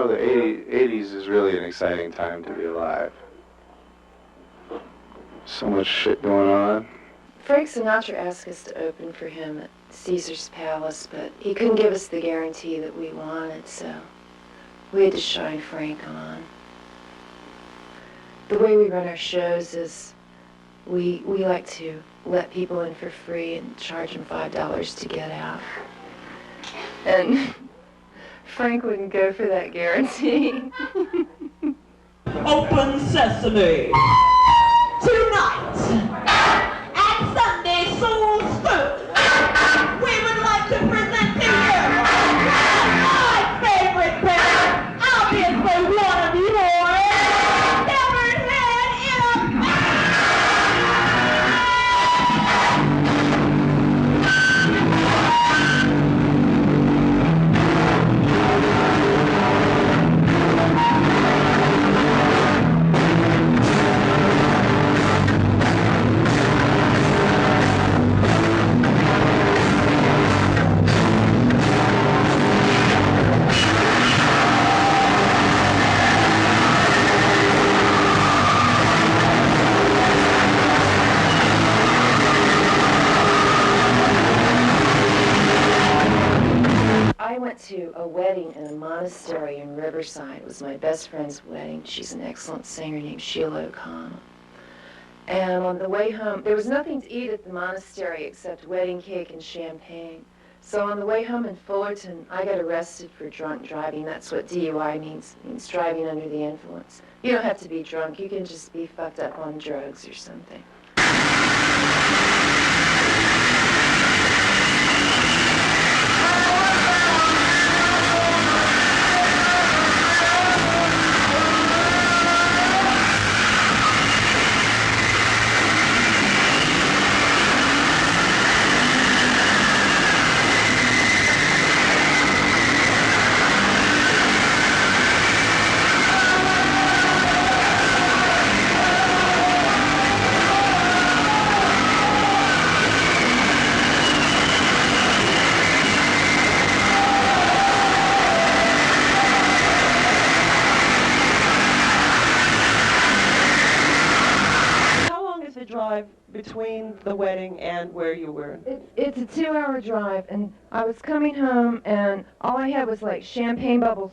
know, the 80s is really an exciting time to be alive. So much shit going on. Frank Sinatra asked us to open for him at Caesar's Palace, but he couldn't give us the guarantee that we wanted, so we had to shine Frank on. The way we run our shows is we like to let people in for free and charge them $5 to get out. And Frank wouldn't go for that guarantee. Open sesame! Tonight, at Sunday Soul School, we would like to present to you my favorite band, obviously one of yours, never had in a I went to a wedding in a monastery in Riverside. It was my best friend's wedding. She's an excellent singer named Sheila O'Connell. And on the way home, there was nothing to eat at the monastery except wedding cake and champagne. So on the way home in Fullerton, I got arrested for drunk driving. That's what DUI means driving under the influence. You don't have to be drunk. You can just be fucked up on drugs or something. Between the wedding and where you were? It's a 2-hour drive, and I was coming home, and all I had was like champagne bubbles,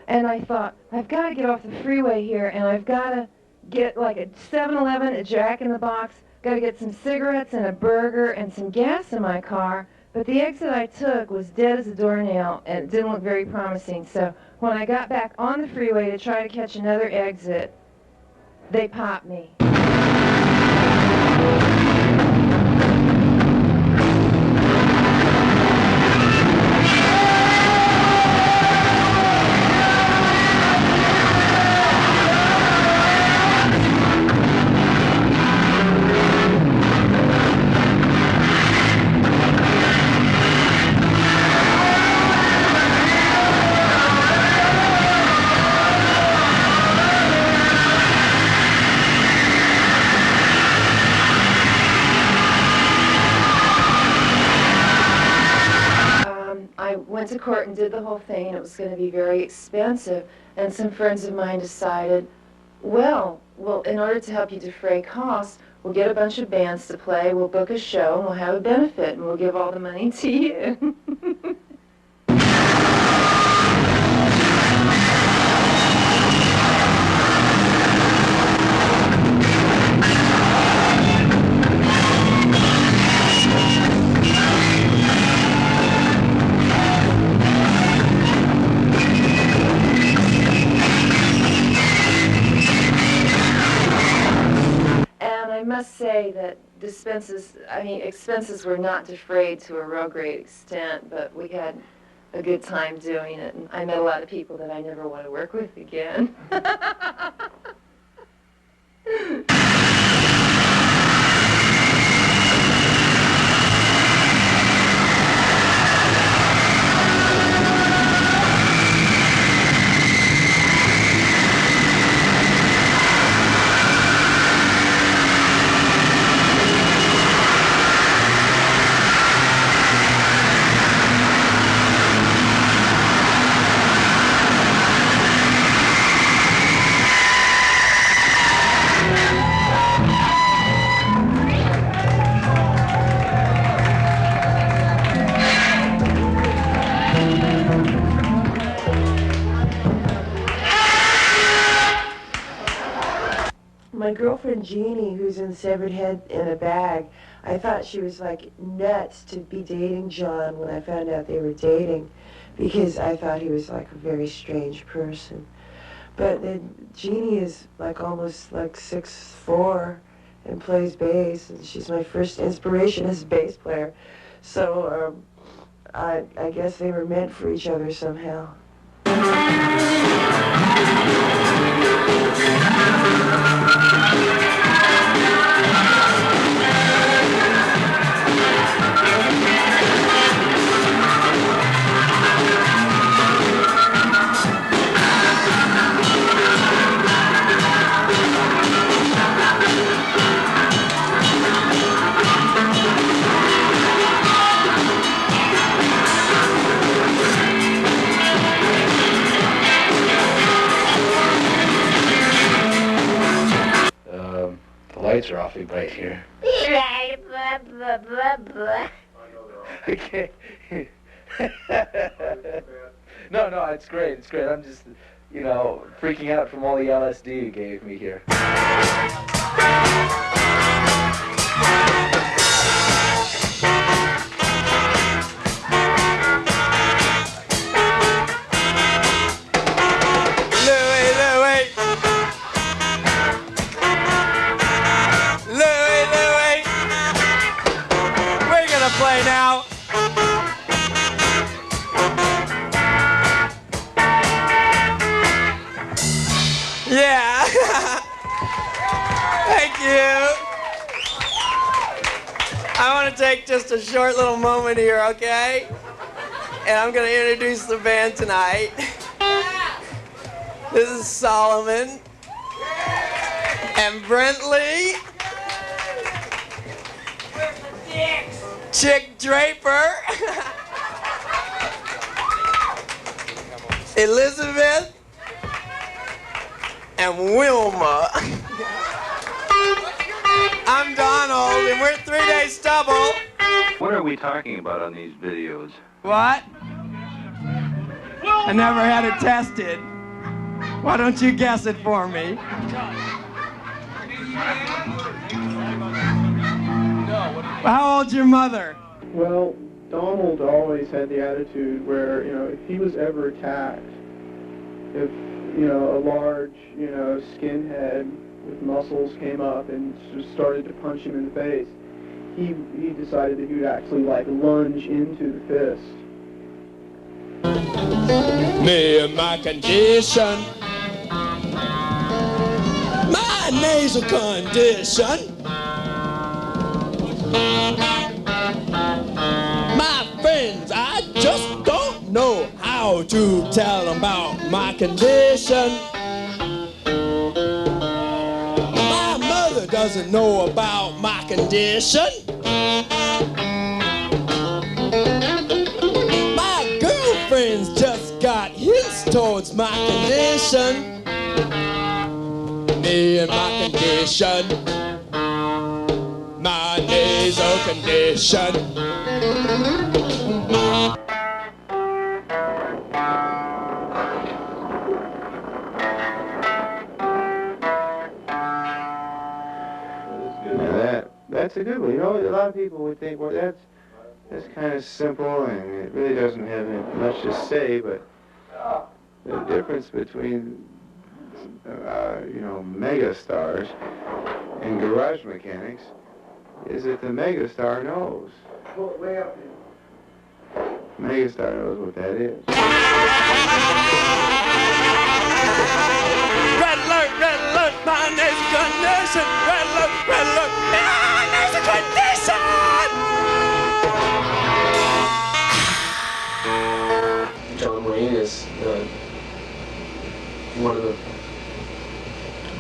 and I thought, I've got to get off the freeway here, and I've got to get like a 7-Eleven, a Jack in the Box, got to get some cigarettes and a burger and some gas in my car, but the exit I took was dead as a doornail, and it didn't look very promising, so when I got back on the freeway to try to catch another exit, they popped me. Went to court and did the whole thing, and it was going to be very expensive, and some friends of mine decided, well, in order to help you defray costs, we'll get a bunch of bands to play, we'll book a show, and we'll have a benefit, and we'll give all the money to you. I must say that expenses were not defrayed to a real great extent, but we had a good time doing it, and I met a lot of people that I never want to work with again. My girlfriend Jeannie, who's in Severed Head in a Bag, I thought she was like nuts to be dating Jon when I found out they were dating, because I thought he was like a very strange person. But then Jeannie is like almost like 6'4" and plays bass, and she's my first inspiration as a bass player. So I guess they were meant for each other somehow. The lights are awfully bright here. Okay. No, it's great. It's great. I'm just, freaking out from all the LSD you gave me here. Play now. Yeah. Thank you. I want to take just a short little moment here, okay? And I'm going to introduce the band tonight. This is Solomon and Brentley. Chick Draper, Elizabeth, and Wilma. I'm Donald, and we're 3-Day Stubble. What are we talking about on these videos? What? I never had it tested. Why don't you guess it for me? How old's your mother? Well, Donald always had the attitude where, if he was ever attacked, if, a large, skinhead with muscles came up and just started to punch him in the face, he decided that he would actually, lunge into the fist. Me and my condition, my nasal condition. My friends, I just don't know how to tell them about my condition. My mother doesn't know about my condition. My girlfriend's just got hints towards my condition. Me and my condition. My nasal condition. That's a good one. A lot of people would think, well, that's kind of simple and it really doesn't have much to say, but the difference between, mega stars and garage mechanics is that the megastar knows. Pull it way up. Megastar knows what that is. Red alert, my nasal condition. Red alert, my nasal condition. Jon Wayne is one of the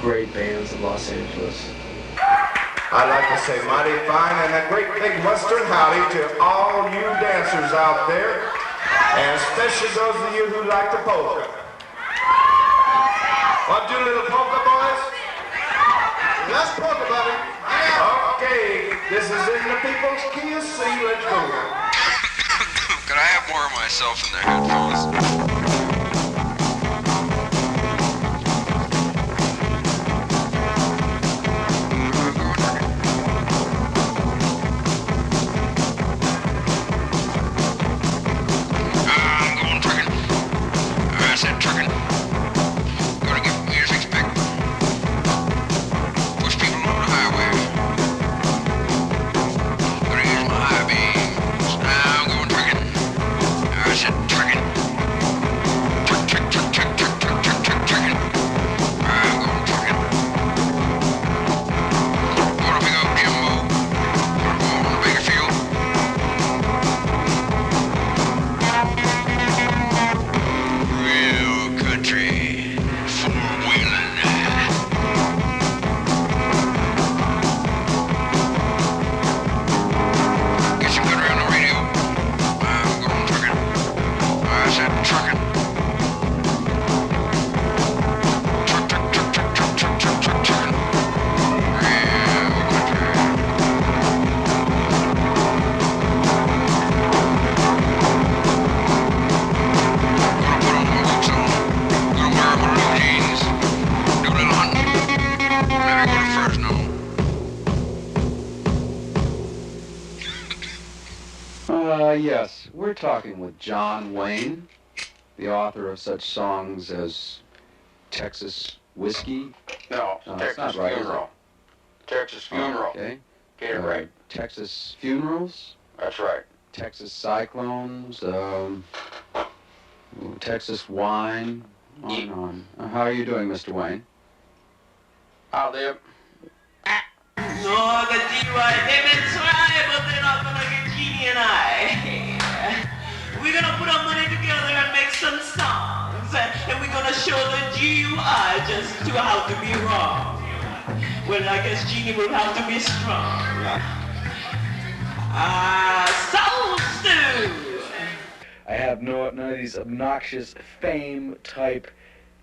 great bands of Los Angeles. I'd like to say mighty fine and a great big western howdy to all you dancers out there, and especially those of you who like the polka. Want to do a little polka, boys? Let's polka, buddy. Okay, this is in the people's key of C. Let's go. Could I have more of myself in their headphones? Yes, we're talking with Jon Wayne, the author of such songs as Texas Whiskey. No, that's not Texas right, is Funeral. Texas Funeral. Okay. Get it right. Texas Funerals. That's right. Texas Cyclones. Texas Wine. On and on. How are you doing, Mr. Wayne? I'll live. No, the DUI, they've been trying, but they're not gonna get Jeannie and I. We're gonna put our money together and make some songs, and we're gonna show the DUI just to how to be wrong. Well, I guess Jeannie will have to be strong. Soul Stew! I have none of these obnoxious fame type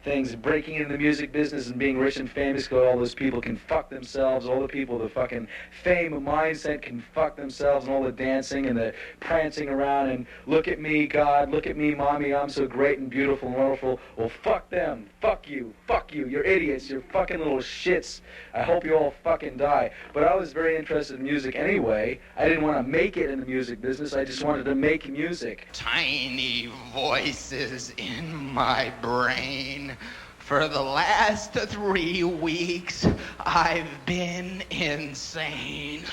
things, breaking into the music business and being rich and famous, because all those people can fuck themselves, all the people with the fucking fame mindset can fuck themselves, and all the dancing and the prancing around and look at me, God, look at me, mommy, I'm so great and beautiful and wonderful. Well, fuck them, fuck you, you're idiots, you're fucking little shits. I hope you all fucking die. But I was very interested in music anyway. I didn't want to make it in the music business, I just wanted to make music. Tiny voices in my brain. For the last 3 weeks, I've been insane.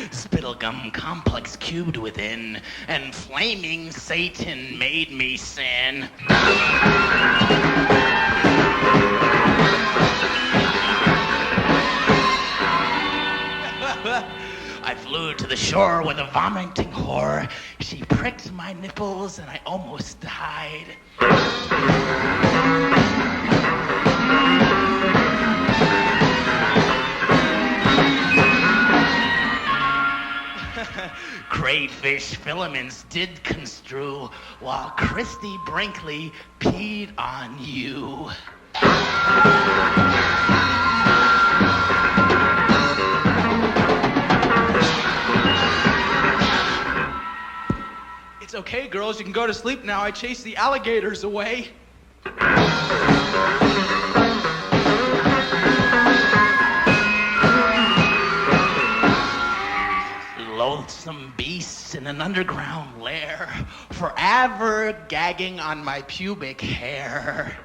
Spittlegum complex cubed within, and flaming Satan made me sin. I flew to the shore with a vomiting whore. She pricked my nipples and I almost died. Crayfish filaments did construe while Christy Brinkley peed on you. It's okay, girls, you can go to sleep now. I chased the alligators away. Loathsome beasts in an underground lair, forever gagging on my pubic hair.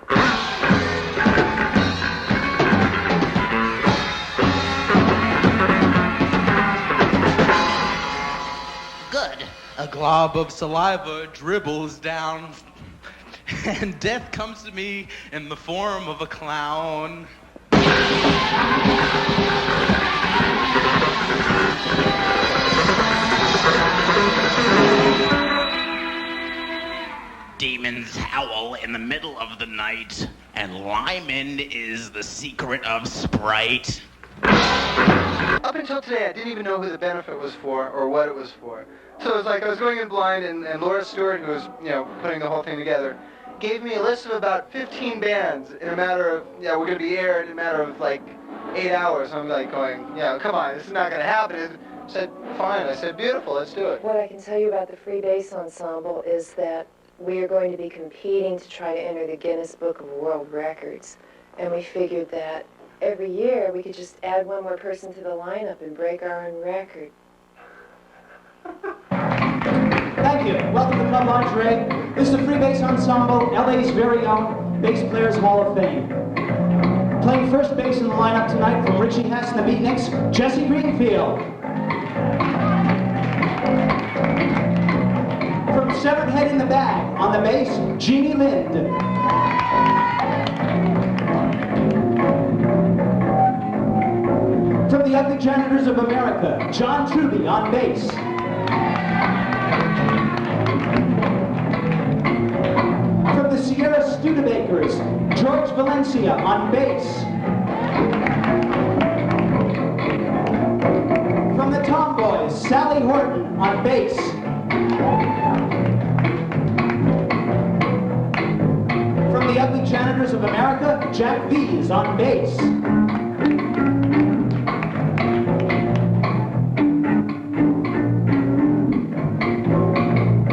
Good. A glob of saliva dribbles down, and death comes to me in the form of a clown. Demons howl in the middle of the night, and Lyman is the secret of Sprite. Up until today, I didn't even know who the benefit was for or what it was for. So it was like I was going in blind, and Laura Stewart, who was, putting the whole thing together, gave me a list of about 15 bands in a matter of, we're going to be aired in a matter of like 8 hours. I'm like going, come on, this is not going to happen. I said, fine. I said, beautiful, let's do it. What I can tell you about the Free Bass Ensemble is that we are going to be competing to try to enter the Guinness Book of World Records. And we figured that every year we could just add one more person to the lineup and break our own record. Thank you. Welcome to Club Lingerie. This is the Free Bass Ensemble, LA's very own Bass Players Hall of Fame. Playing first bass in the lineup tonight from Richie Hess and the Beatniks, Jesse Greenfield. From Severed Head in the Bag, on the bass, Jeannie Lind. From the Ugly Janitors of America, John Trubee on bass. From the Sierra Studebakers, George Valencia on bass. From the Tomboys, Sally Horton on bass. From the Ugly Janitors of America, Jack V's on bass.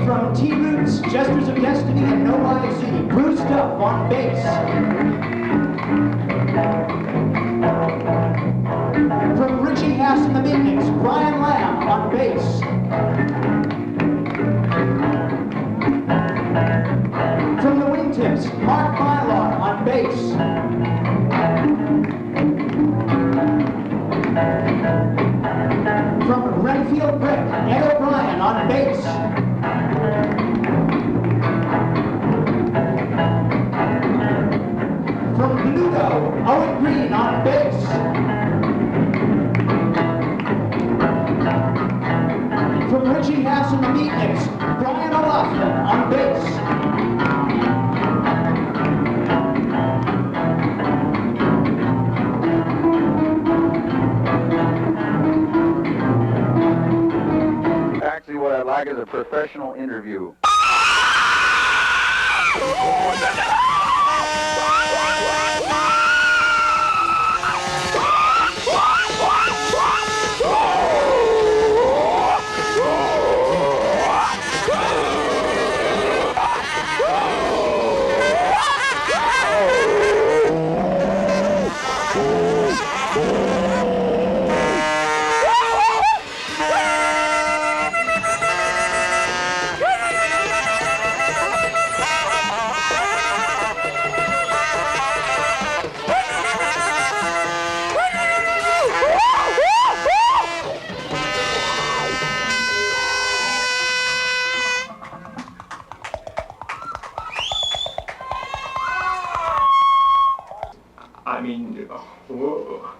From T-Roots, Jesters of Destiny, and No YZ, Bruce Duff on bass. From Richie House and the Beatniks, Brian Lamb on bass. From the Wingtips, Mark Mylar on bass. From Renfield Brick, Ed O'Brien on bass. From Bluto, Owen Green on bass. From Richie House and the Beatniks, Brian O'Loughlin on bass. Actually, what I'd like is a professional interview. I mean, whoa.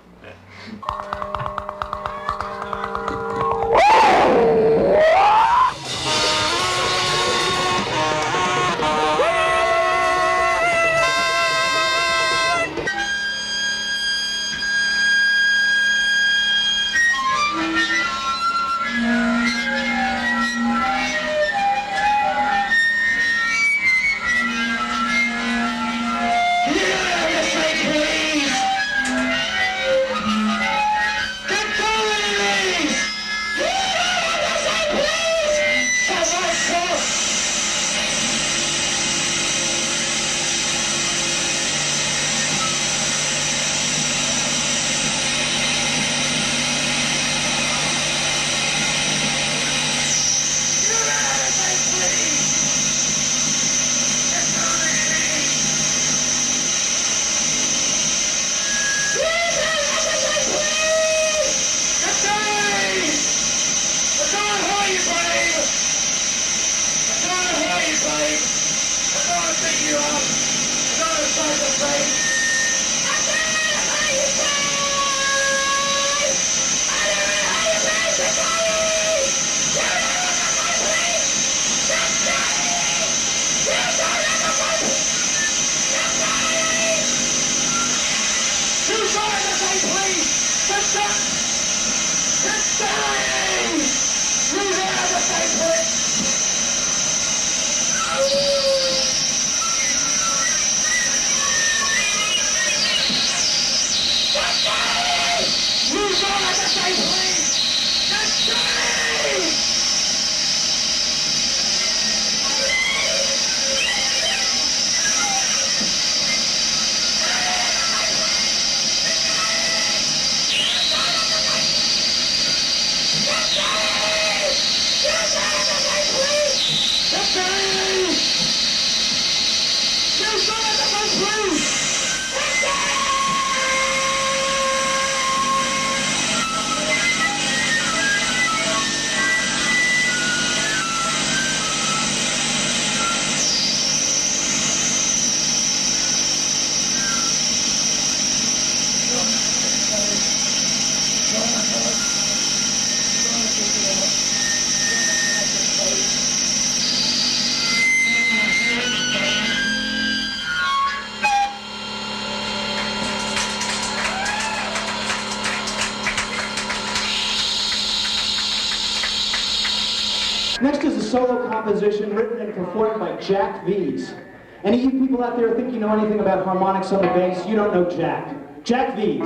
Next is a solo composition written and performed by Jack Vees. Any of you people out there think you know anything about harmonics on the bass? You don't know Jack. Jack Vees.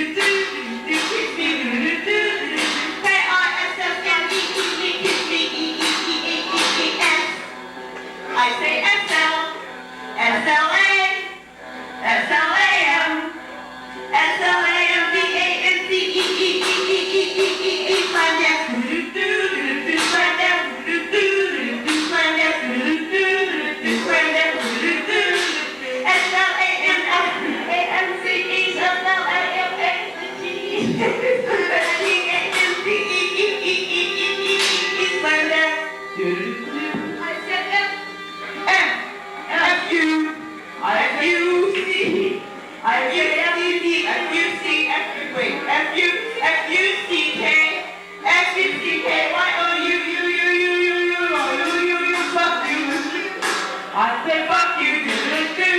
I say SL, SLA, SLAM, SLAMBANCEEEEEEEEEEEE, slam dance, slam dance, slam dance, slam dance, SLAMBANCE, SLAMBANCEEEEEEEEE, slam dance. I said F-U-C, wait, F-U-C-K, F-U-C-K-Y-O-U-U-U-U-U-U-U-U, fuck you. I say fuck you, do-do-do,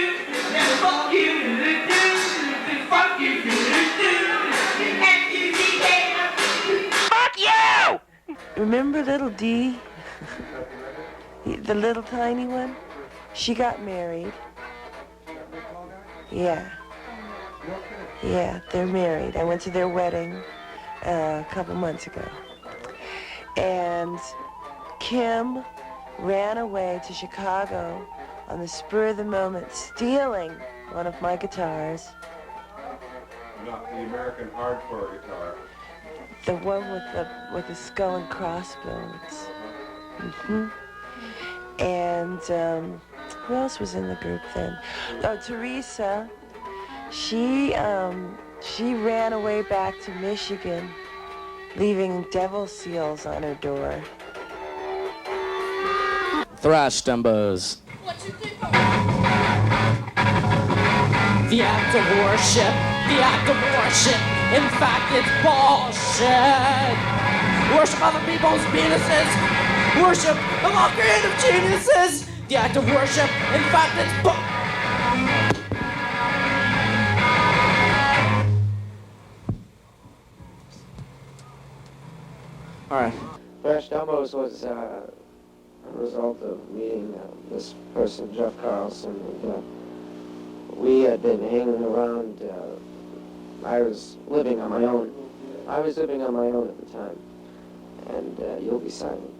then fuck you, do-do-do, fuck you, do-do-do, F-U-C-K, fuck you! Remember little Dee? The little tiny one? She got married. Yeah. Yeah, they're married. I went to their wedding a couple months ago. And Kim ran away to Chicago on the spur of the moment, stealing one of my guitars. Not the American hardcore guitar. The one with the skull and crossbones. Mm-hmm. And who else was in the group then? Oh, Teresa. She ran away back to Michigan, leaving devil seals on her door. Thrash Dumbos. The act of worship, in fact it's bullshit. Worship other people's penises, worship of all creative geniuses. The act of worship, in fact it's Alright. Thrash Dumbos was a result of meeting this person, Jeff Carlson. And, we had been hanging around. I was living on my own. at the time. And you'll be silent.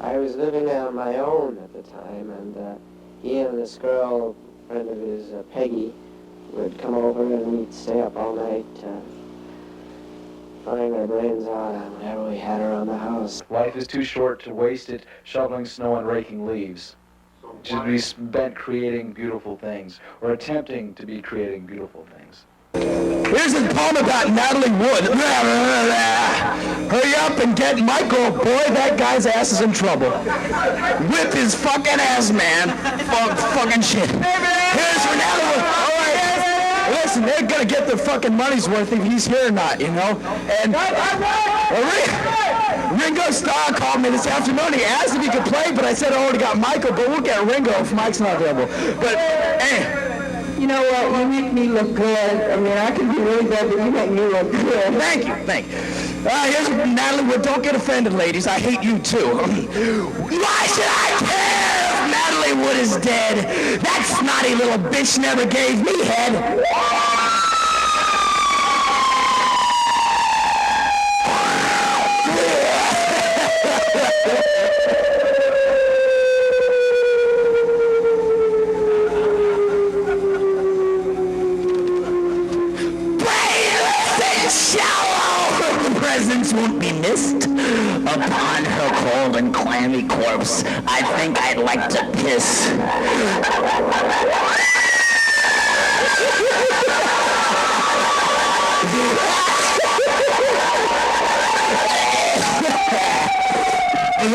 I was living on my own at the time, and he and this girl, friend of his, Peggy, would come over and we'd stay up all night, frying our brains out on whatever we had around the house. Life is too short to waste it shoveling snow and raking leaves. It should be spent creating beautiful things, or attempting to be creating beautiful things. Here's a poem about Natalie Wood. Hurry up and get Michael, boy, that guy's ass is in trouble. Whip his fucking ass, man. Fucking shit. Here's for Natalie Wood. All right. Listen, they're gonna get their fucking money's worth if he's here or not, you know? And Ringo Starr called me this afternoon. He asked if he could play, but I said I already got Michael, but we'll get Ringo if Mike's not available. But, hey. You know what? You make me look good. I mean, I can be really bad, but you make me look good. Thank you. Here's Natalie Wood. Don't get offended, ladies. I hate you, too. Why should I care if Natalie Wood is dead? That snotty little bitch never gave me head. Presents won't be missed. Upon her cold and clammy corpse, I think I'd like to piss. And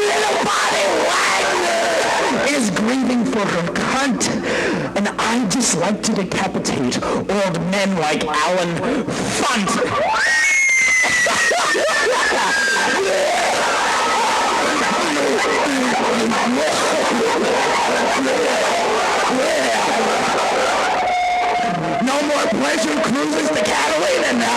little Bobby Wagner is grieving for her cunt. And I just like to decapitate old men like Alan Funt. No more pleasure cruises to Cathleen and now.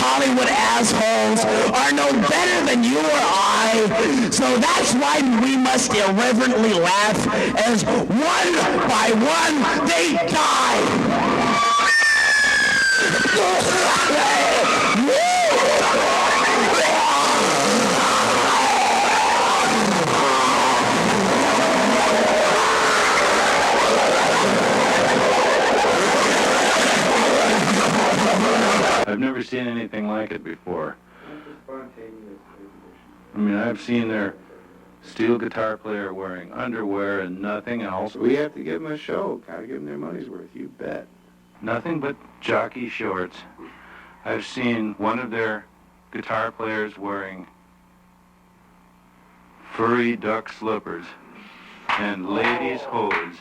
Hollywood assholes are no better than you or I, so that's why we must irreverently laugh as one by one they die. I've never seen anything like it before. I mean, I've seen their steel guitar player wearing underwear and nothing else. We have to give them a show. Gotta give them their money's worth, you bet. Nothing but jockey shorts. I've seen one of their guitar players wearing furry duck slippers and ladies' hose.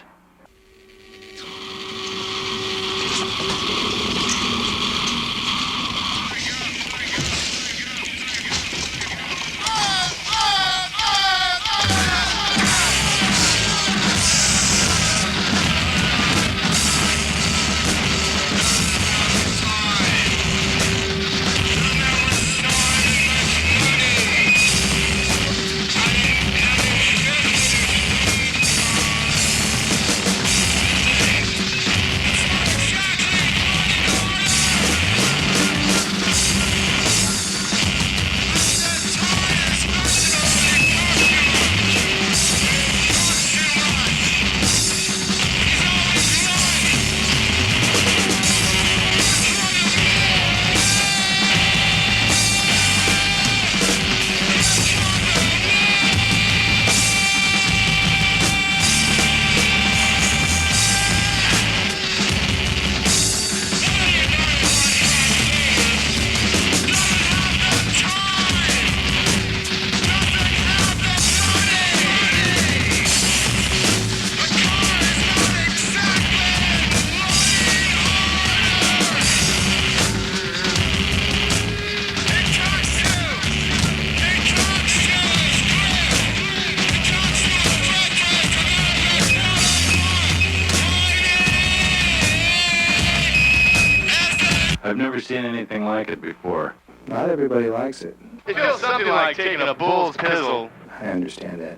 I've never seen anything like it before. Not everybody likes it. It feels something like taking a bull's pizzle. I understand that.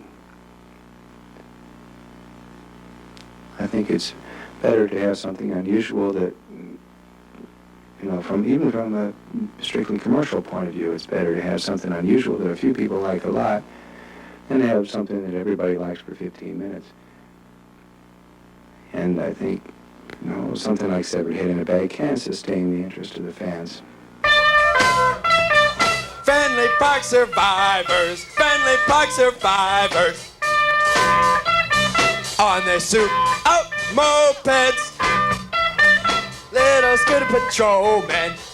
I think it's better to have something unusual that, you know, even from a strictly commercial point of view, it's better to have something unusual that a few people like a lot than to have something that everybody likes for 15 minutes. And I think, you know, something like Severed Head in a Bag can sustain the interest of the fans. Friendly Park Survivors, Friendly Park Survivors, on their souped-up mopeds.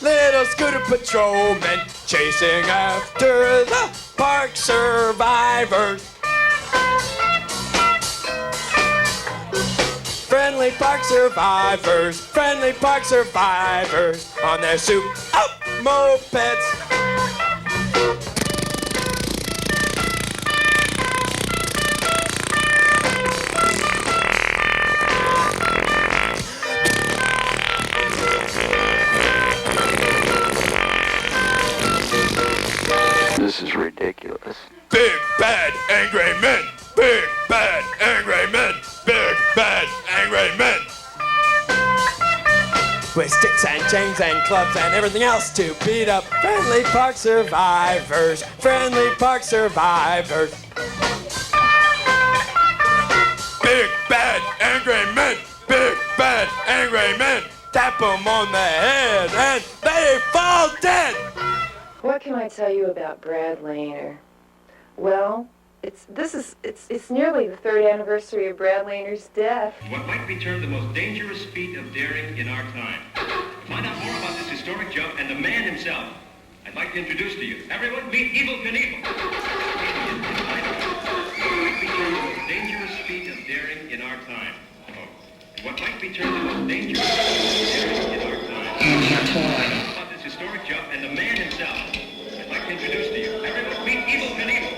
Little scooter patrolmen, chasing after the park survivors. Friendly Park Survivors, on their souped-up mopeds. This is ridiculous. Big bad angry men, big bad angry men, big bad angry men. With sticks and chains and clubs and everything else to beat up Friendly Park Survivors, Friendly Park Survivors. Big bad angry men, big bad angry men. Tap them on the head and they fall dead. What can I tell you about Brad Lehner? Well, it's nearly the 3rd anniversary of Brad Laner's death. What might be termed the most dangerous feat of daring in our time. To find out more about this historic jump and the man himself, I'd like to introduce to you. Everyone, meet Evel Knievel. What might be termed the most dangerous feat of daring in our time. What might be termed the most dangerous feat of daring in our time. About this historic jump and the man himself, I'd like to introduce to you. Everyone, meet Evel Knievel.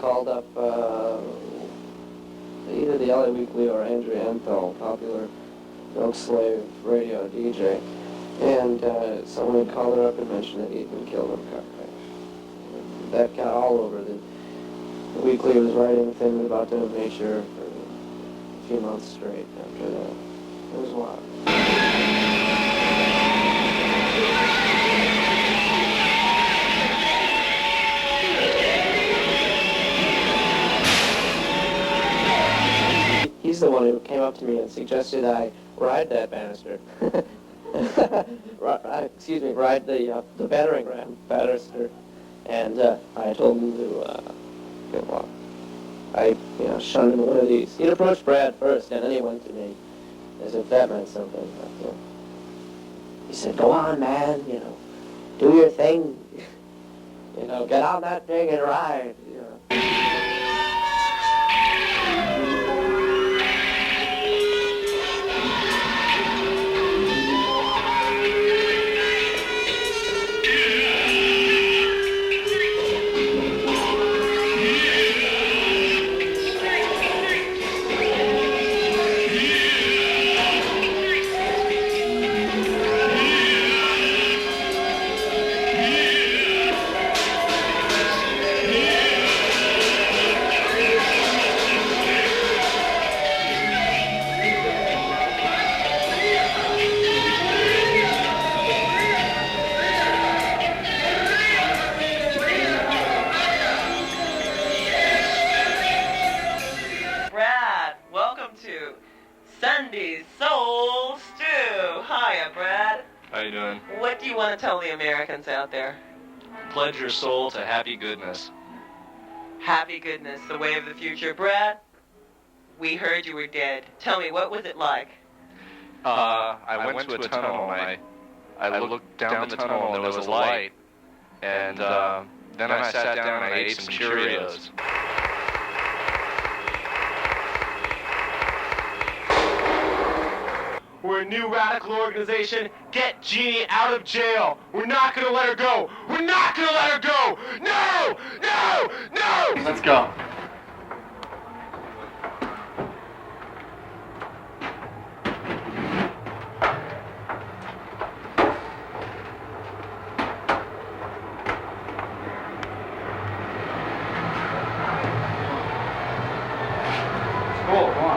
Called up either the LA Weekly or Andrea Enthal, popular milk slave radio DJ, and someone had called her up and mentioned that he'd been killed in a car crash. That got all over. The Weekly was writing things about the nature for a few months straight after that. It was wild. He's the one who came up to me and suggested I ride that banister. Ride the battering ram banister. And I told him to, I shunned him one of these. He'd approached Brad first, and then he went to me, as if that meant something. But, he said, "Go on, man, do your thing, get on that thing and ride, Tell the Americans out there. Pledge your soul to happy goodness. Happy goodness, the way of the future. Brad, we heard you were dead. Tell me, what was it like? I went to a tunnel and I looked down the tunnel and there was a light. And then I sat down and I ate some Cheerios. We're a new radical organization. Get Jeannie out of jail. We're not gonna let her go. We're not gonna let her go. No! No! No! Let's go. Cool, come on.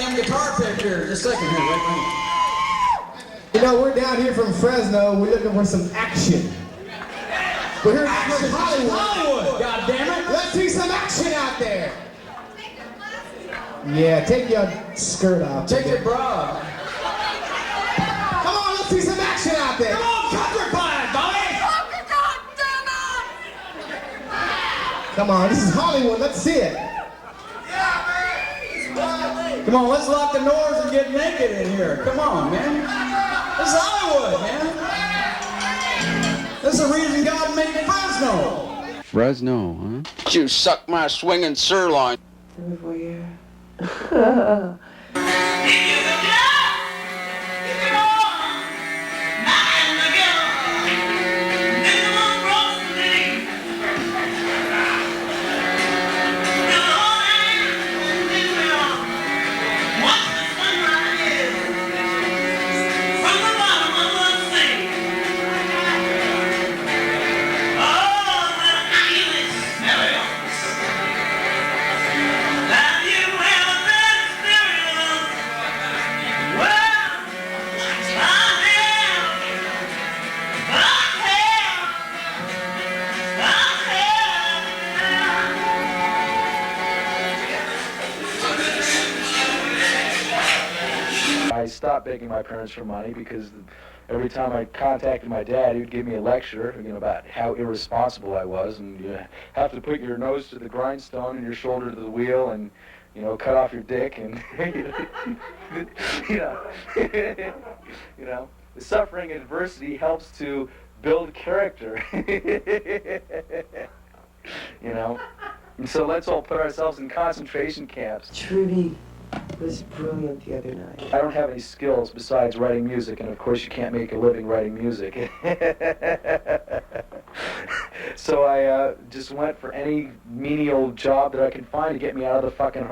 goddamn guitar pick here. Just a second here, wait. You know, we're down here from Fresno. We're looking for some action. We're here from Hollywood. God damn it. Let's see some action out there. Yeah, take your skirt off. Take your bra. Come on, let's see some action out there. Come on, country pie, buddy. Come on, this is Hollywood. Let's see it. Come on, let's lock the doors and get naked in here. Come on, man. This is Hollywood, man. This is the reason God made Fresno. Fresno, huh? You suck my swinging sirloin. I stopped begging my parents for money because every time I contacted my dad, he would give me a lecture, about how irresponsible I was, and you have to put your nose to the grindstone and your shoulder to the wheel, and cut off your dick, and the suffering and adversity helps to build character, and so let's all put ourselves in concentration camps. Trubee was brilliant the other night. I don't have any skills besides writing music, and of course you can't make a living writing music. So I just went for any menial job that I could find to get me out of the fucking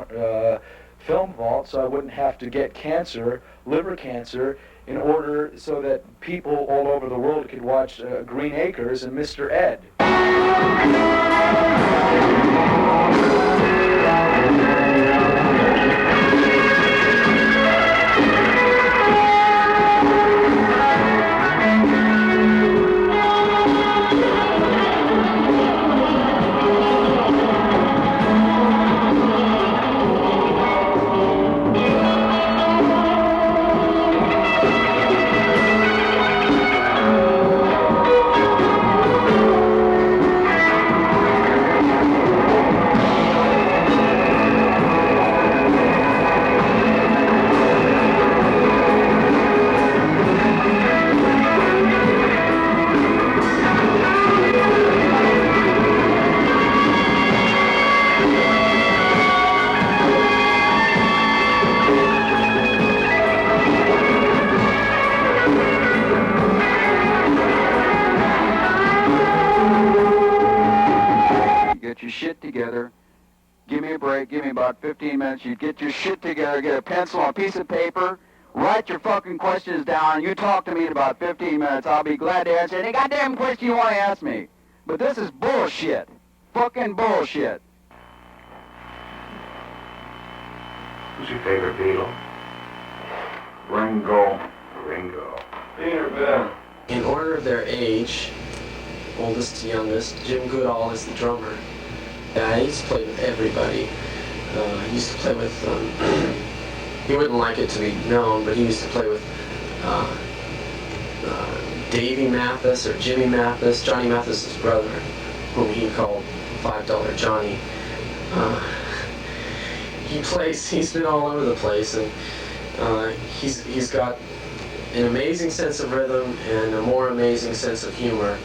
film vault so I wouldn't have to get cancer, liver cancer, in order so that people all over the world could watch Green Acres and Mr. Ed. Shit together, give me a break, give me about 15 minutes, you get your shit together, get a pencil and a piece of paper, write your fucking questions down, you talk to me in about 15 minutes, I'll be glad to answer any goddamn question you want to ask me. But this is bullshit. Fucking bullshit. Who's your favorite Beatle? Ringo. Peter Bell. In order of their age, oldest to youngest, Jim Goodall is the drummer. He used to play with everybody. He used to play with, he wouldn't like it to be known, but he used to play with Davy Mathis or Jimmy Mathis, Johnny Mathis's brother, whom he called $5 Johnny. He's been all over the place, and he's got an amazing sense of rhythm and a more amazing sense of humor.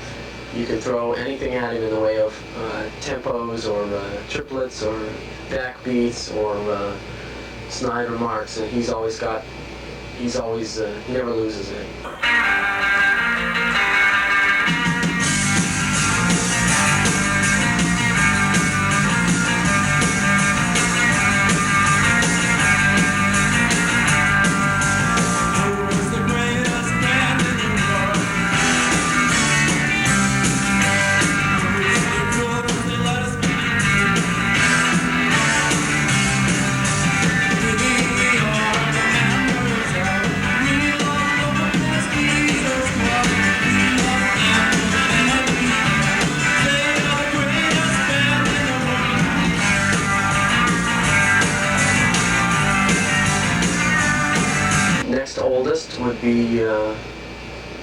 You can throw anything at him in the way of tempos or triplets or backbeats or snide remarks, and he never loses it. We be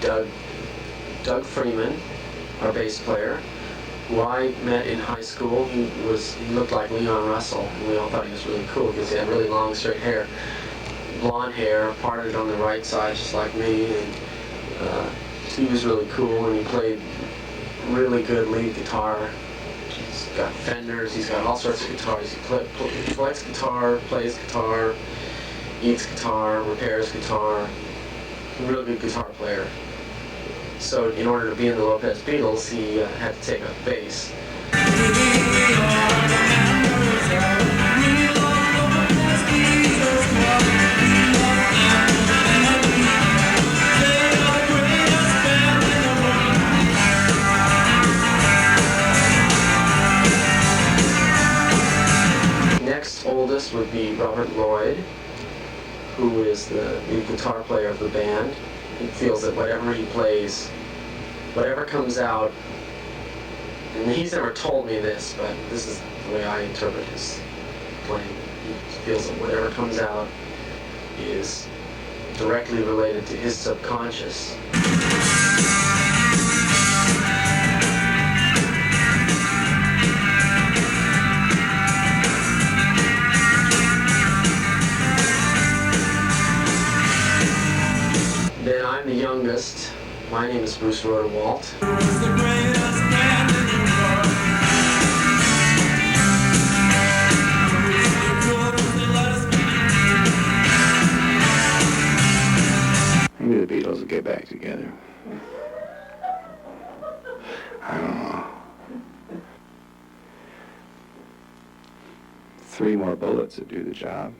Doug Freeman, our bass player, who I met in high school. He looked like Leon Russell, and we all thought he was really cool because he had really long straight hair, blonde hair, parted on the right side just like me, and he was really cool, and he played really good lead guitar. He's got Fenders, he's got all sorts of guitars. He collects guitar, plays guitar, eats guitar, repairs guitar. A real good guitar player. So in order to be in the Lobez Beatles, he had to take a bass. Next oldest would be Robert Lloyd, who is the lead guitar player of the band. He feels that whatever he plays, whatever comes out, and he's never told me this, but this is the way I interpret his playing. He feels that whatever comes out is directly related to his subconscious. Then I'm the youngest. My name is Bruce Roderwalt. Maybe the Beatles will get back together. I don't know. 3 more bullets would do the job.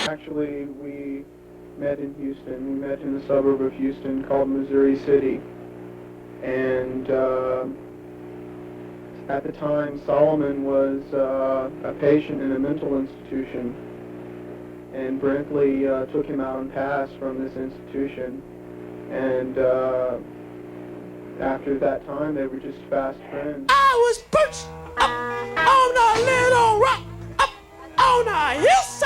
Actually, we met in Houston. We met in a suburb of Houston called Missouri City. And at the time, Solomon was a patient in a mental institution. And Brinkley took him out and passed from this institution. And after that time, they were just fast friends. I was perched up on a little rock, up on a hillside,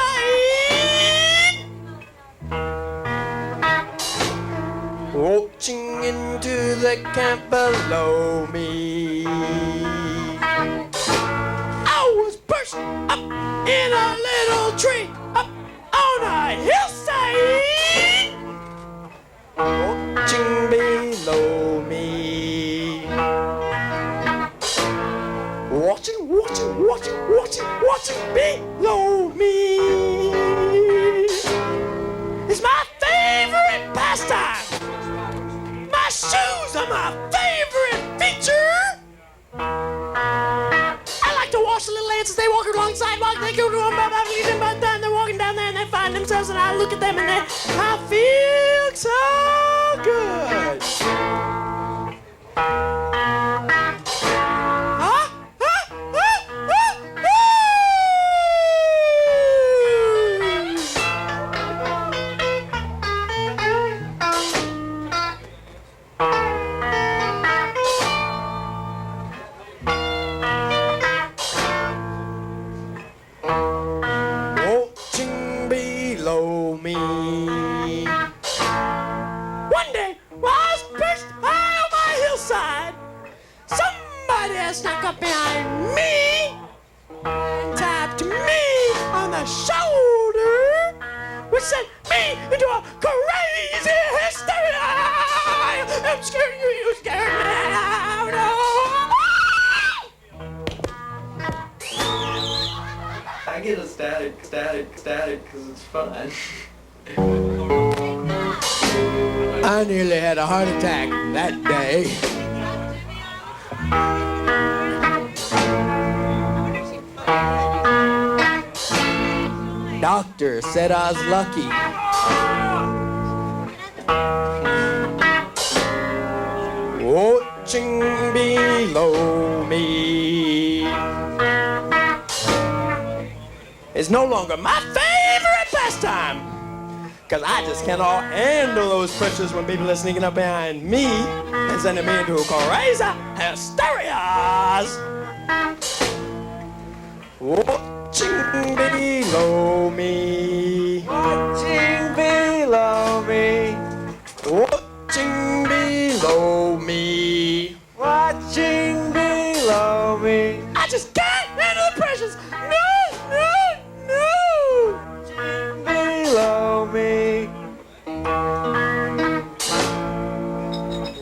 watching into the camp below me. I was perched up in a little tree, up on a hillside, watching below me. Watching themselves, and I look at them, and I feel so good. Watching below me. One day, while I was perched high on my hillside, somebody had snuck up behind me and tapped me on the shoulder, which sent me into a crazy hysteria. I'm scared you scared me out. I get a static, because it's fun. I nearly had a heart attack that day. Doctor said I was lucky. Watching below me is no longer my favorite pastime, because I just cannot handle those pressures when people are sneaking up behind me and sending me into crazy hysterias. Watching below me. Watching below me. Watching below me. Watching below me. I just can't handle the pressures. No. Watching below me.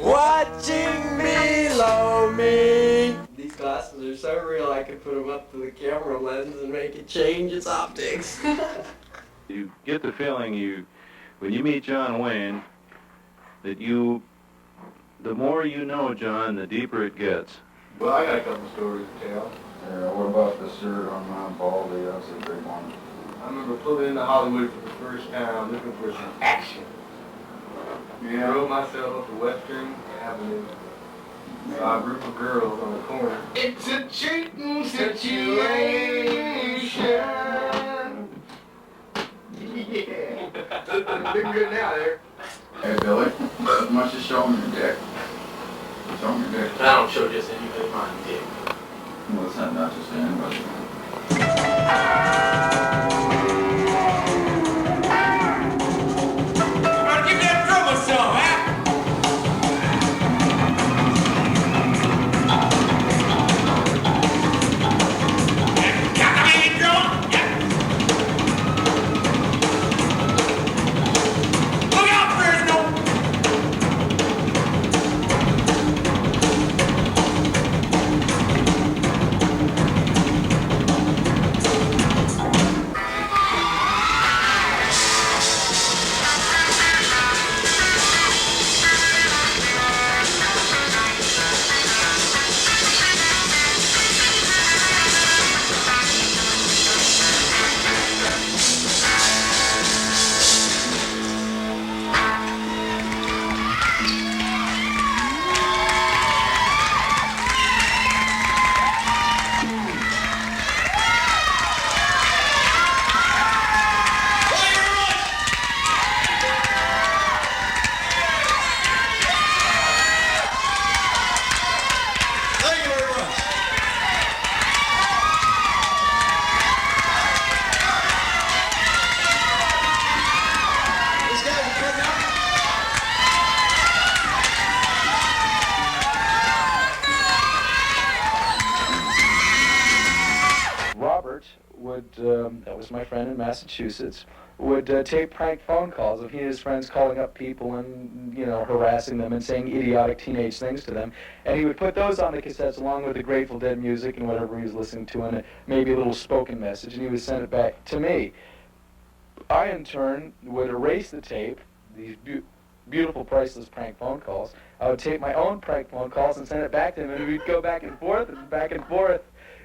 Watching below me. These glasses are so real I could put them up to the camera lens and make it change its optics. You get the feeling when you meet Jon Wayne, that the more you know John, the deeper it gets. Well, I got a couple stories to tell. Yeah, what about the shirt on Mount Baldy? That's a big one. I remember pulling into Hollywood for the first time looking for some action. Yeah. I drove myself up to Western Avenue. Saw a group of girls on the corner. It's a cheating situation. Yeah. Looking good now there. Hey, Billy, why don't you show me your dick? Show me your dick. I don't show just anybody my dick. Well, it's not just anybody. Give that drummer some, huh? That was my friend in Massachusetts, would tape prank phone calls of he and his friends calling up people and, harassing them and saying idiotic teenage things to them. And he would put those on the cassettes along with the Grateful Dead music and whatever he was listening to, and maybe a little spoken message, and he would send it back to me. I, in turn, would erase the tape, these beautiful, priceless prank phone calls. I would tape my own prank phone calls and send it back to him, and we'd go back and forth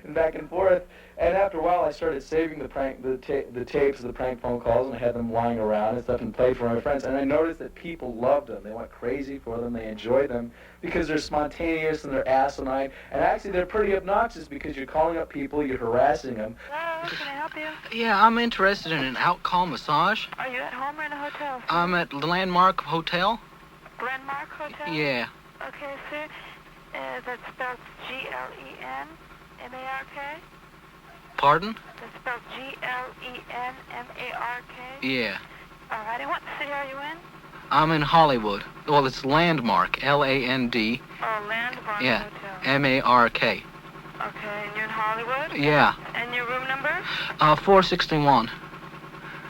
and back and forth. And after a while, I started saving the tapes of the prank phone calls, and I had them lying around and stuff and played for my friends. And I noticed that people loved them. They went crazy for them. They enjoyed them because they're spontaneous and they're asinine. And actually, they're pretty obnoxious because you're calling up people, you're harassing them. Hello, can I help you? Yeah, I'm interested in an out-call massage. Are you at home or in a hotel? Sir? I'm at the Landmark Hotel. Landmark Hotel? Yeah. Okay, sir. That's spelled Glenmark. Pardon? That's spelled Glenmark. Yeah. All right, and what city are you in? I'm in Hollywood. Well, it's Landmark, L-A-N-D. Oh, Landmark Yeah, Hotel. M-A-R-K. Okay, and you're in Hollywood? Yeah. And your room number? 461.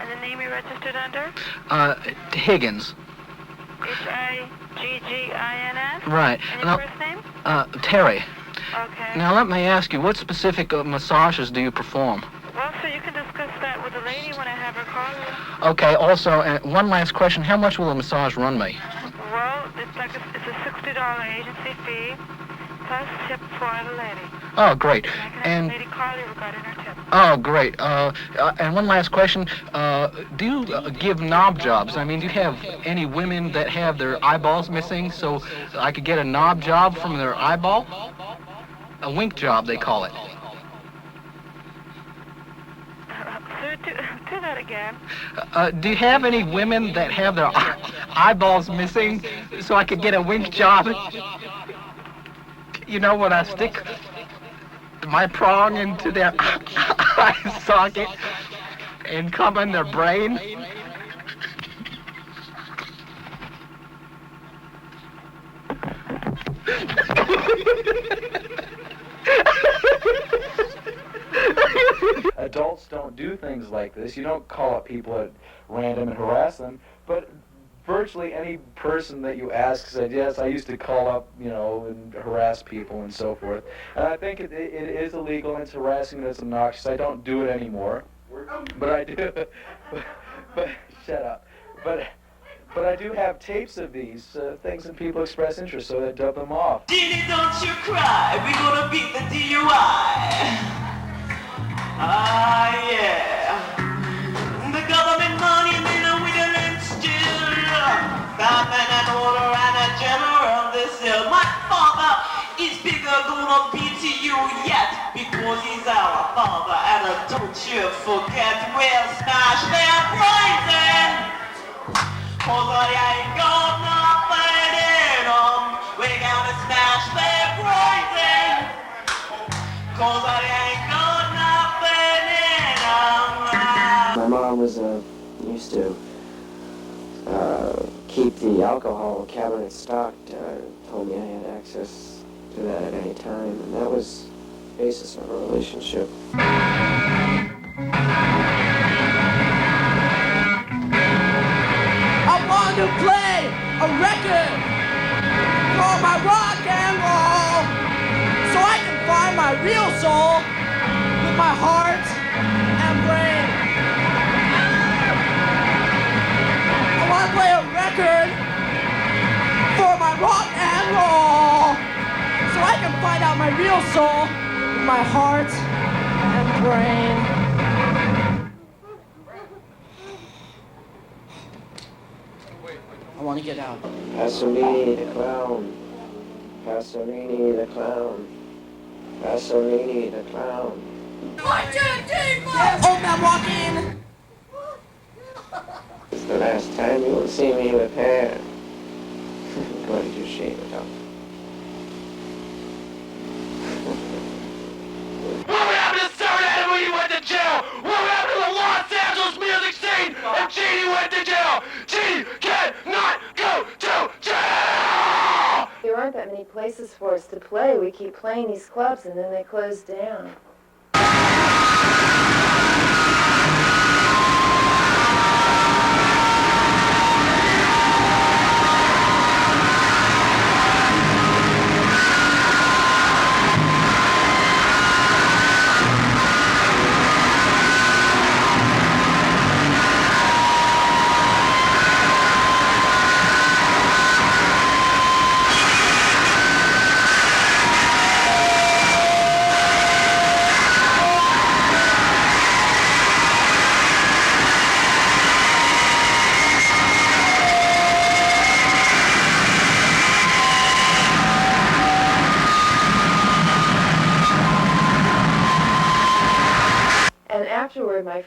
And the name you registered under? Higgins. H-I-G-G-I-N-S? Right. And your first name? Terry. Okay. Now, let me ask you, what specific massages do you perform? Well, sir, you can discuss that with the lady when I have her call you. Okay, also, one last question. How much will a massage run me? Well, it's a $60 agency fee, plus tip for the lady. Oh, great. And I can have the lady call you regarding her tip. Oh, great. And one last question. Do you give knob jobs? I mean, do you have any women that have their eyeballs missing so I could get a knob job from their eyeball? A wink job, they call it. Sir, do that again. Do you have any women that have their eyeballs missing so I could get a wink job? You know, when I stick my prong into their eye socket and come in their brain? Adults don't do things like this. You don't call up people at random and harass them, but virtually any person that you ask said, yes, I used to call up, you know, and harass people and so forth. And I think it is illegal and it's harassing and it's obnoxious. I don't do it anymore, but I do. but shut up. But I do have tapes of these things and people express interest, so they dub them off. Ginny, don't you cry, we're gonna beat the DUI. Ah, yeah. The government money, with a lynch still. Government and order and a general, this hill. My father is bigger gonna be to you yet, because he's our father. And don't you forget, we'll smash their brains in. Cause I ain't got nothing in 'em. We're gonna smash their brains in. Cause I ain't got nothing in 'em. My mom was used to keep the alcohol cabinet stocked. Told me I had access to that at any time, and that was the basis of our relationship. I want to play a record for my rock and roll, so I can find my real soul with my heart and brain. I want to play a record for my rock and roll, so I can find out my real soul with my heart and brain. I want to get out. Pasolini the clown. Pasolini the clown. Pasolini the clown. 1, 2, 3, 4. Oh, I'm walking. It's the last time you will see me with hair. I'm going to shave it up. What happened to Serenade when you went to jail? What happened to the Los Angeles music scene if Jeannie went to jail? Jeannie cannot go to jail! There aren't that many places for us to play. We keep playing these clubs and then they close down.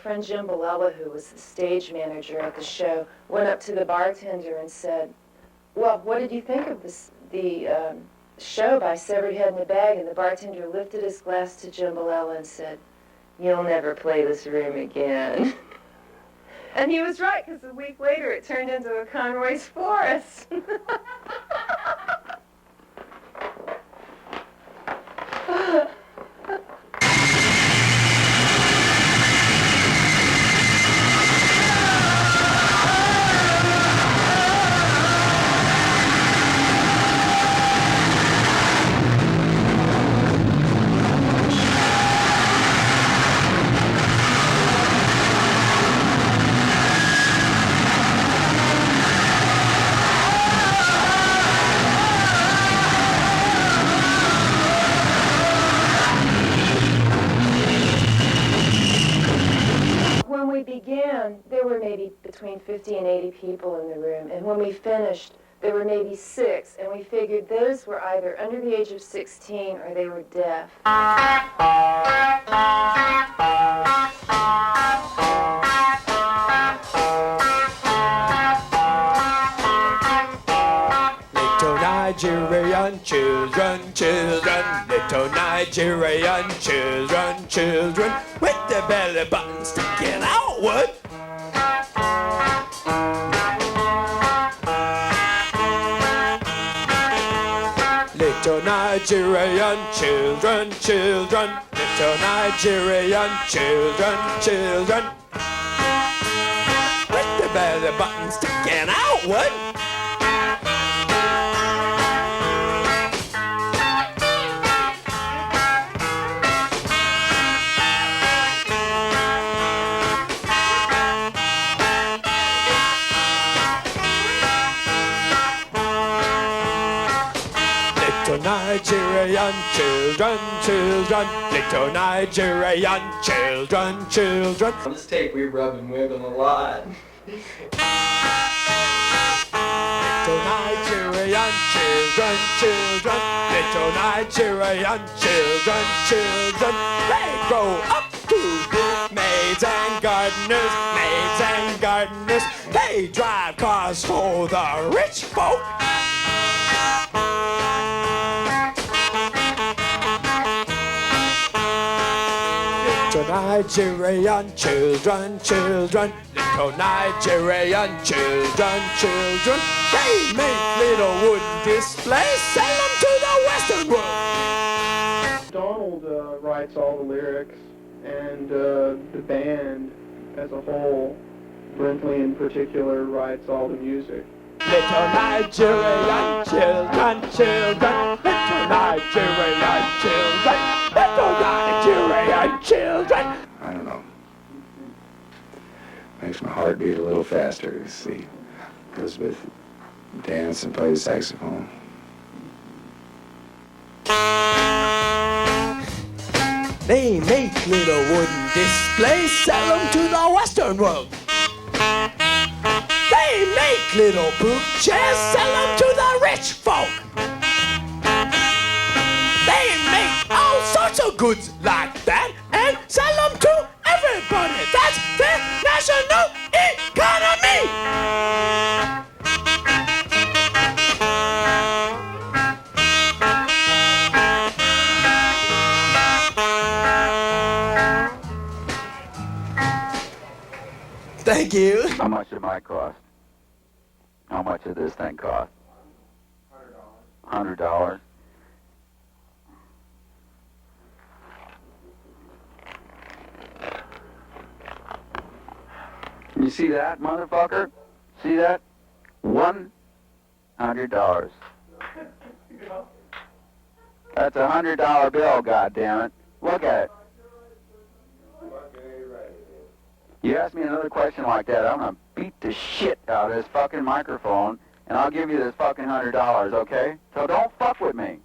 friend Jim Bellella, who was the stage manager at the show, went up to the bartender and said, well, what did you think of the show by Severed Head in a Bag? And the bartender lifted his glass to Jim Bellella and said, you'll never play this room again. And he was right, because a week later it turned into a Conroy's Forest. There were maybe between 50 and 80 people in the room, and when we finished, there were maybe 6, and we figured those were either under the age of 16 or they were deaf. Little Nigerian children, little Nigerian children, with their belly buttons sticking outward. Little Nigerian children, little Nigerian children, with their belly buttons sticking outward. Nigerian children, little Nigerian children. On this tape, we rub and wiggle a lot. Little Nigerian children, little Nigerian children. They grow up to be maids and gardeners. They drive cars for the rich folk. Nigerian children, little Nigerian children. They make little wooden displays, sell them to the Western world. Donald writes all the lyrics, and the band as a whole, Brinkley in particular, writes all the music. Little Nigerian children, little Nigerian children, little Nigerian children. I don't know. Makes my heart beat a little faster to see Elizabeth dance and play the saxophone. They make little wooden displays, sell them to the Western world. They make little boot chairs, sell them to the rich folk. They make all sorts of goods like that and sell them to everybody. That's their national economy. Thank you. How much did mine cost? How much did this thing cost? $100. You see that, motherfucker? See that? $100. That's a $100 bill, goddammit. Look at it. You ask me another question like that, I'm gonna beat the shit out of this fucking microphone, and I'll give you this fucking $100, okay? So don't fuck with me.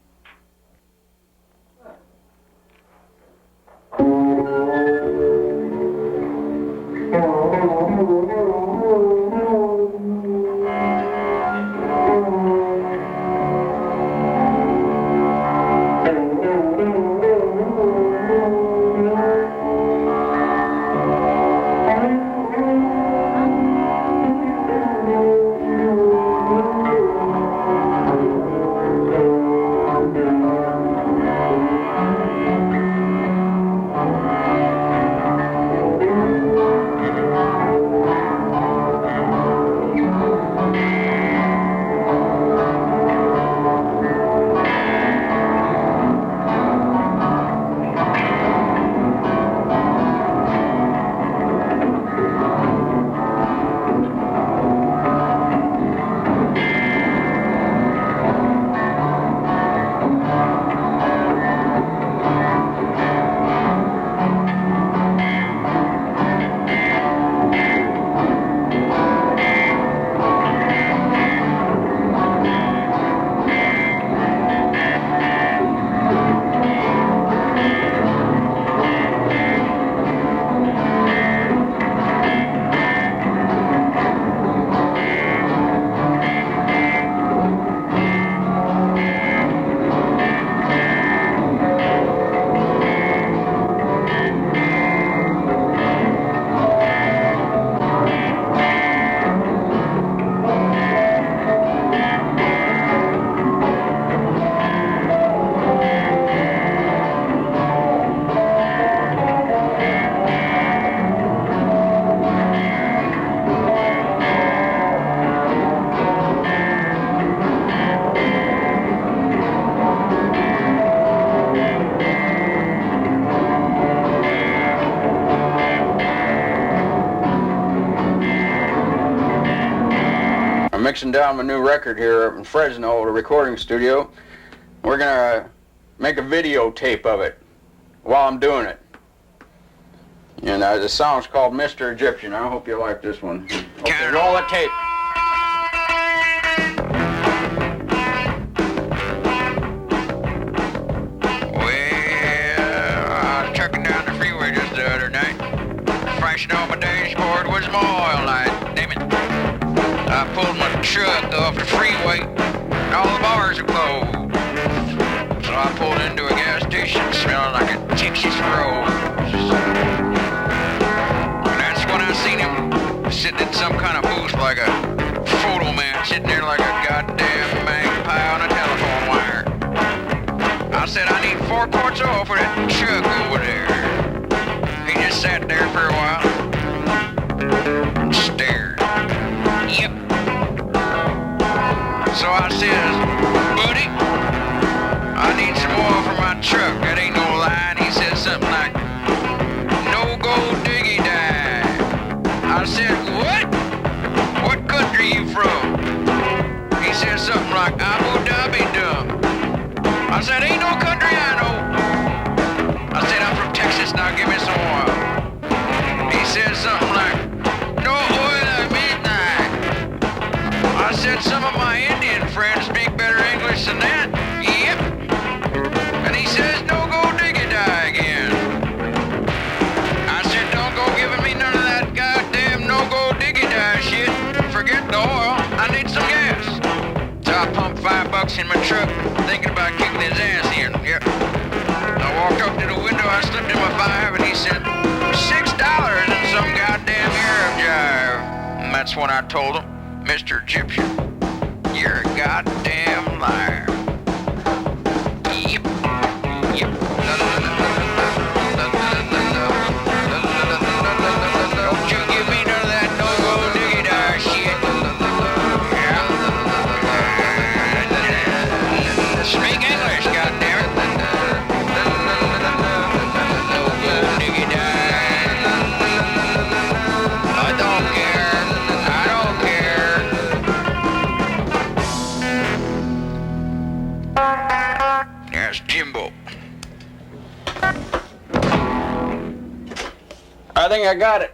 I'm mixing down my new record here up in Fresno at a recording studio. We're gonna make a videotape of it while I'm doing it. And the song's called Mr. Egyptian. I hope you like this one. Okay, roll the tape. Flashing on my dashboard was my oil light. Damn it. I pulled my truck off the freeway and all the bars were closed. So I pulled into a gas station smelling like a Texas rose. And that's when I seen him sitting in some kind of booth like a photo man, sitting there like a goddamn magpie on a telephone wire. I said, I need 4 quarts of oil for that truck over there. He just sat there for a while and stared. Yep. So I says, buddy, I need some oil for my truck. That ain't no lie. And he said something like, no go diggy die. I said, what? What country you from? He said something like, Abu Dhabi dumb. I said, ain't no country I know. I said, I'm from Texas, now give me some oil. He said something like, no oil at midnight. I said, some of my Indian friends speak better English than that. Yep. And he says, no go diggy die again. I said, don't go giving me none of that goddamn no go diggy die shit. Forget the oil, I need some gas. So I pumped $5 in my truck, thinking about kicking his ass in. Yep. I walked up to the window, I slipped in my 5, and he said, $6 and some goddamn Arab jive. And that's when I told him, Mr. Egyptian, you're a goddamn liar. Yep. Yep. Don't you give me none of that no-go diggy die shit. Yeah. Speak English, goddammit. I think I got it.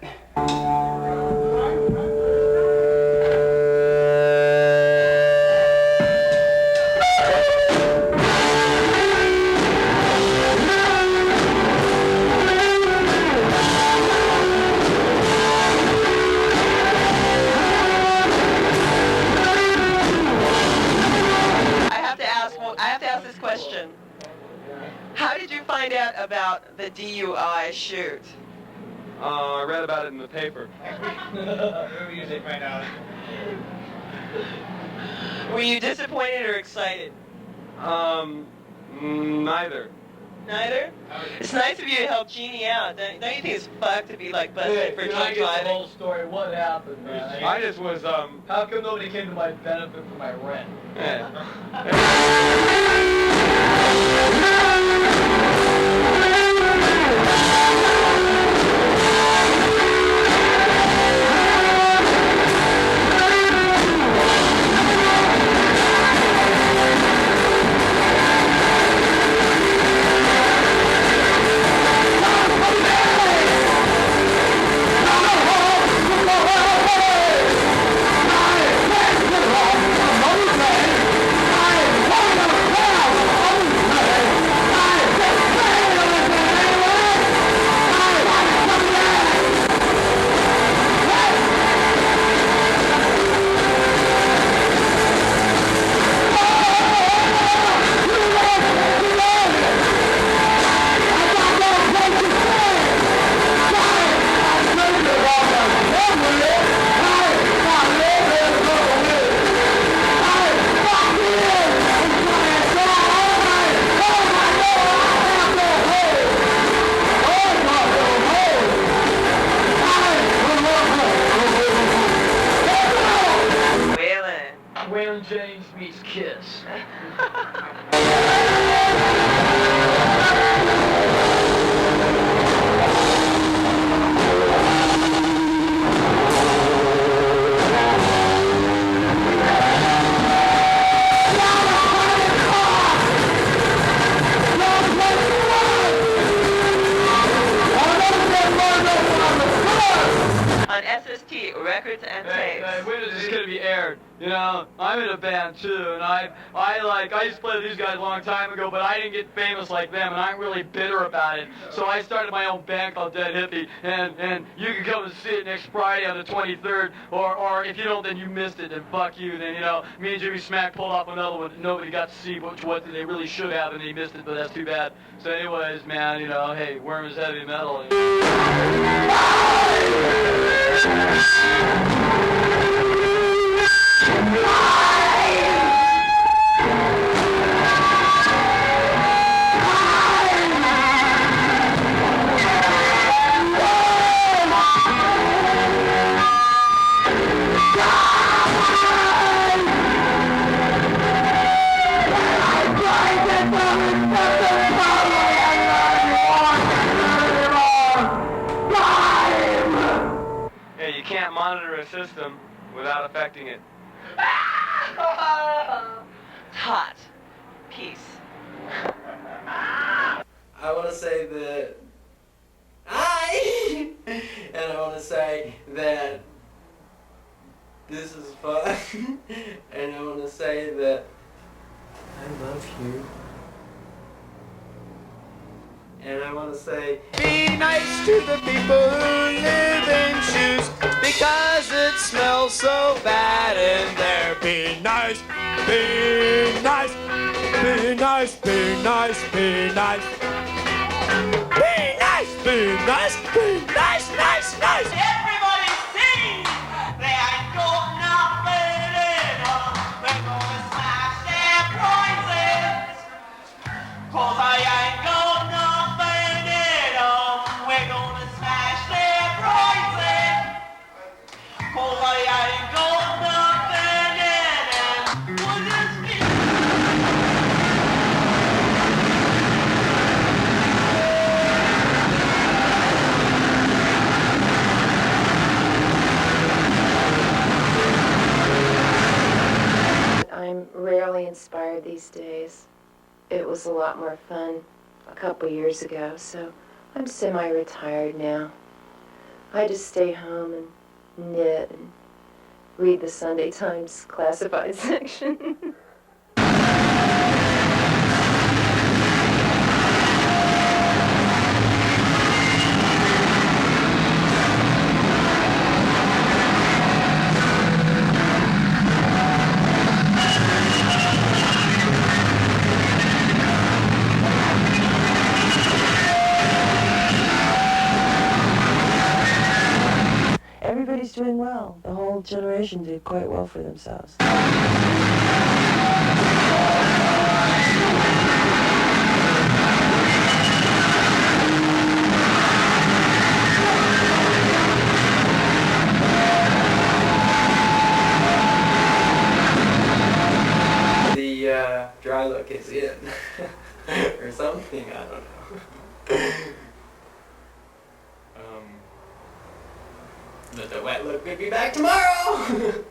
I have to ask this question. How did you find out about the DUI shoot? I read about it in the paper. Were you disappointed or excited? Neither. Neither? It's nice of you to help Jeannie out. Don't you think it's fucked to be like busted for drunk driving? The whole story. What happened, man? I just was, How come nobody came to my benefit for my rent? Waylon Jennings meets Kiss. gonna be aired. You know, I'm in a band too, and I used to play with these guys a long time ago, but I didn't get famous like them, and I'm really bitter about it. So I started my own band called Dead Hippie, and you can come and see it next Friday on the 23rd, or if you don't, then you missed it, and fuck you. Then, you know, me and Jimmy Smack pulled off another one that nobody got to see, what they really should have, and they missed it, but that's too bad. So anyways, man, you know, hey, Wurm is heavy metal. Hey, you can't monitor a system without affecting it. Hot. Peace. I want to say that and I want to say that this is fun, and I want to say that I love you, and I want to say be nice to the people who live in shoes, because it smells so bad in there. Be nice, be nice, be nice, be nice, be nice. Be nice, be nice, be nice, nice, nice. Everybody sing! They ain't got nothing in them. They're gonna smash their prizes. 'Cause they ain't got nothing in them. We're gonna smash their prizes. 'Cause they ain't got nothing in them. We'll just be I'm rarely inspired these days. It was a lot more fun a couple years ago, so I'm semi-retired now. I just stay home and knit and read the Sunday Times classified section. Everybody's doing well. The whole generation did quite well for themselves. the dry look is in, or something, I don't know. But the wet look may be back tomorrow!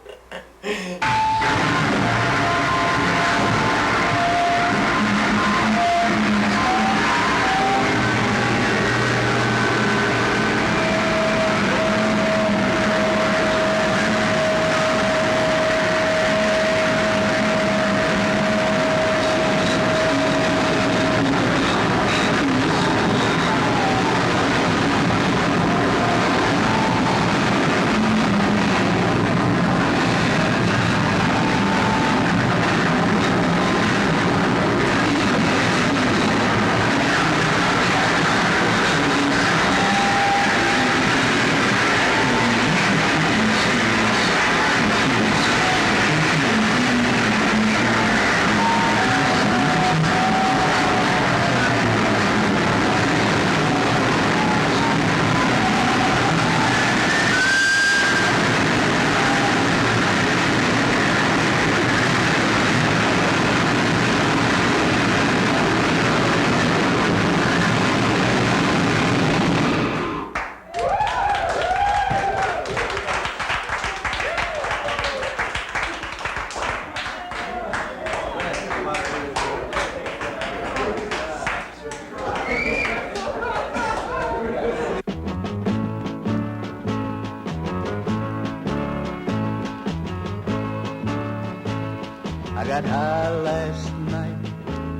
I got high last night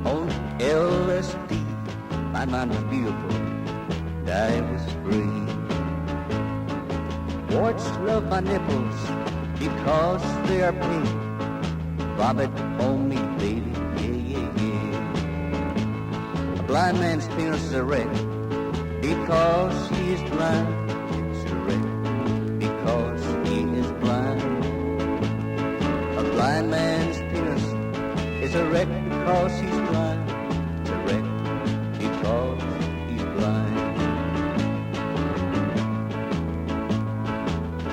on LSD. My mind was beautiful, and I was free. Warts love my nipples because they are pink. Vomit on me, baby, yeah, yeah, yeah. A blind man's penis is a wreck because he is blind. It's a wreck because he is blind. A blind man's penis is a wreck because he's blind. It's a wreck because he's blind.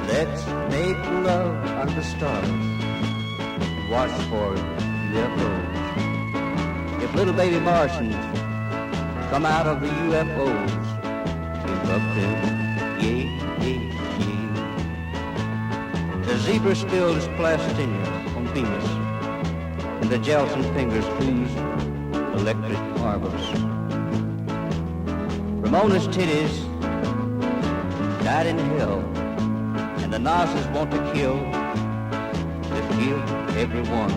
Let's make love under the stars. Watch for UFOs. If little baby Martians come out of the UFOs, give up them, yeah, yeah, yeah. The zebra spills plastic on Venus, and the gelatin fingers ooze electric marbles. Ramona's titties died in hell, and the Nazis want to kill everyone.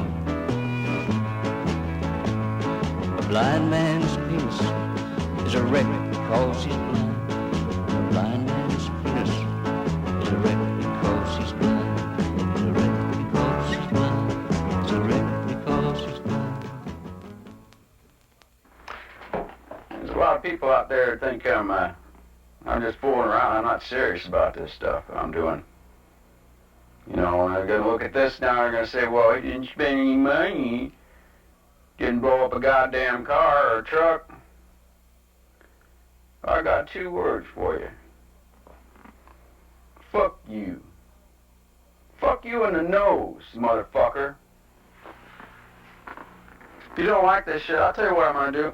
A blind man's penis is a wreck because he's blind. A blind man's penis is a wreck because he's blind. It's a wreck because he's blind. It's a wreck because he's blind. There's a lot of people out there that think I'm just fooling around. I'm not serious about this stuff I'm doing. You know, when they're going to look at this now, they're going to say, well, he didn't spend any money. Didn't blow up a goddamn car or a truck. I got 2 words for you. Fuck you. Fuck you in the nose, motherfucker. If you don't like this shit, I'll tell you what I'm going to do.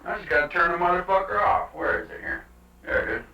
I just got to turn the motherfucker off. Where is it here? There it is.